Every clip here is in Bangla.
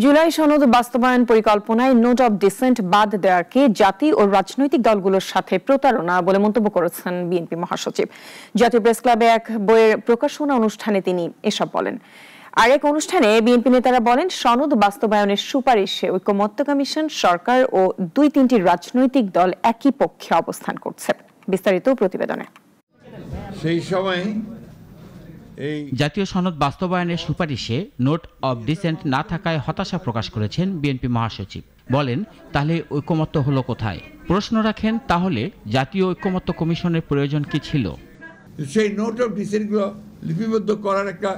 জুলাই সনদ বাস্তবায়ন পরিকল্পনায় নোট অব ডিসেন্ট বাদ দেওয়াকে জাতি ও রাজনৈতিক দলগুলোর সাথে প্রতারণা বলে মন্তব্য করেছেন বিএনপি মহাসচিব। জাতীয় প্রেস ক্লাবে এক বইয়ের প্রকাশনা অনুষ্ঠানে তিনি এসব বলেন। আরেক অনুষ্ঠানে বিএনপি নেতারা বলেন, সনদ বাস্তবায়নের সুপারিশে ঐকমত্য কমিশন, সরকার ও ২-৩টি রাজনৈতিক দল একই পক্ষে অবস্থান করছে। বিস্তারিত প্রতিবেদনে। সেই সময় জাতীয় সনদ বাস্তবায়নের সুপারিশে নোট অব ডিসেন্ট না থাকায় হতাশা প্রকাশ করেছেন বিএনপি মহাসচিব। বলেন, তাহলে ঐকমত্য হলো কোথায়? প্রশ্ন রাখেন, তাহলে জাতীয় ঐকমত্য কমিশনের প্রয়োজন কি ছিল? সেই নোট অব ডিসেন্টগুলো লিপিবদ্ধ করার একটা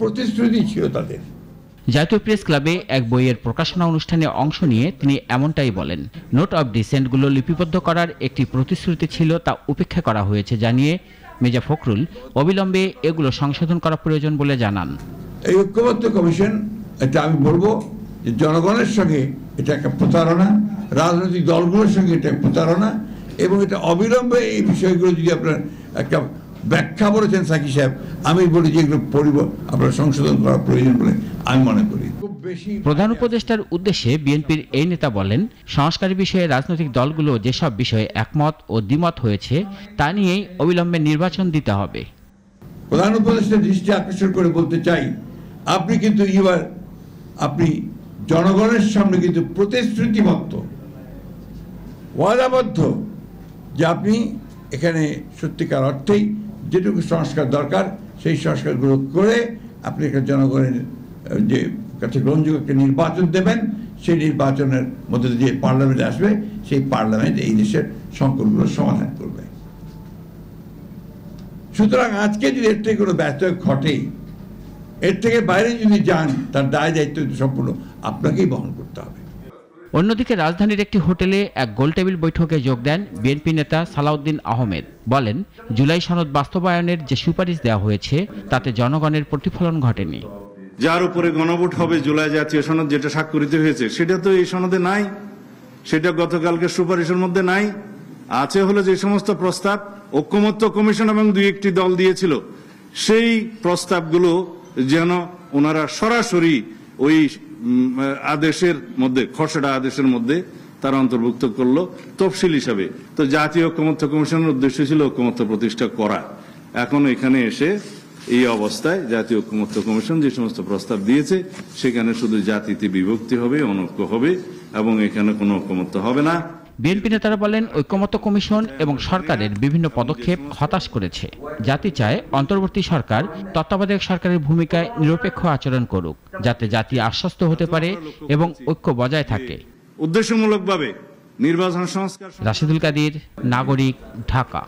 প্রতিশ্রুতি ছিল তাদের। জাতীয় প্রেস ক্লাবে এক বইয়ের প্রকাশনা অনুষ্ঠানে অংশ নিয়ে তিনি এমনটাই বলেন। নোট অব ডিসেন্টগুলো লিপিবদ্ধ করার একটি প্রতিশ্রুতি ছিল, তা উপেক্ষা করা হয়েছে জানিয়ে মির্জা ফখরুল অবিলম্বে এগুলো সংশোধন করা প্রয়োজন বলে জানান। এই ঐকমত্য কমিশন, এটা আমি বলবো যে জনগণের সঙ্গে এটা একটা প্রতারণা, রাজনৈতিক দলগুলোর সঙ্গে এটা প্রতারণা, এবং এটা অবিলম্বে এই বিষয়গুলো যদি আপনার একটা ব্যাখ্যা বলেছেন সাকি সাহেব, আমি বলি যে এগুলো আপনার সংশোধন করা প্রয়োজন বলে আমি মনে করি। প্রধান উপদেষ্টার উদ্দেশ্যে বিএনপির এই নেতা বলেন, সংস্কার বিষয়ে রাজনৈতিক দলগুলো যেসব বিষয়ে একমত ও দ্বিমত হয়েছে তা নিয়েই অবিলম্বে নির্বাচন দিতে হবে। প্রধান উপদেষ্টার দৃষ্টি আকর্ষণ করে বলতে চাই, আপনি কিন্তু আপনি জনগণের সামনে কিন্তু প্রতিশ্রুতিবদ্ধ, ওয়াদাবদ্ধ যে আপনি এখানে সত্যিকার অর্থেই যেটুকু সংস্কার দরকার সেই সংস্কারগুলো করে আপনি একটা জনগণের যে কাছে গ্রহণযোগ্য নির্বাচন দেবেন, সেই নির্বাচনের মধ্যে যে পার্লামেন্টে আসবে, সেই পার্লামেন্ট এই দেশের সংকটগুলোর সমাধান করবে। সুতরাং আজকে যদি এর থেকে কোনো ব্যত্যয় ঘটে, এর থেকে বাইরে যদি যান, তার দায় দায়িত্ব সম্পূর্ণ আপনাকেই বহন করতে হবে। অন্যদিকে রাজধানীর একটি হোটেলে এক গোলটেবিল বৈঠকে যোগ দেন বিএনপি নেতা সালাউদ্দিন আহমেদ। বলেন, জুলাই সনদ বাস্তবায়নের যে সুপারিশ দেওয়া হয়েছে তাতে জনগণের প্রতিফলন ঘটেনি। যার উপরে গণভোট হবে জুলাই জাতীয় সনদ যেটা স্বাক্ষরিত হয়েছে, সেটা তো এই সনদে নাই, সেটা গতকালকে সুপারিশের মধ্যে নাই। আছে হলো যে সমস্ত প্রস্তাব ঐকমত্য কমিশন এবং ২-১টি দল দিয়েছিল, সেই প্রস্তাবগুলো যেন ওনারা সরাসরি ওই আদেশের মধ্যে, খসড়া আদেশের মধ্যে তারা অন্তর্ভুক্ত করলো তফসিল হিসাবে। তো জাতীয় ঐকমত্য কমিশনের উদ্দেশ্য ছিল ঐকমত্য প্রতিষ্ঠা করা। এখন এখানে এসে এই অবস্থায় জাতীয় ঐকমত্য কমিশন যে সমস্ত প্রস্তাব দিয়েছে, সেখানে শুধু জাতিতে বিভক্তি হবে, অনৈক্য হবে, এবং এখানে কোনো ঐকমত্য হবে না। বিএনপি নেতারা বলেন, ঐকমত্য কমিশন এবং সরকারের বিভিন্ন পদক্ষেপ হতাশ করেছে। জাতি চায় অন্তর্বর্তী সরকার তত্ত্বাবধায়ক সরকারের ভূমিকায় নিরপেক্ষ আচরণ করুক, যাতে জাতি আশ্বস্ত হতে পারে এবং ঐক্য বজায় থাকে। উদ্দেশ্যমূলকভাবে নির্বাচন সংস্কার। রাশেদুল কাদির, নাগরিক, ঢাকা।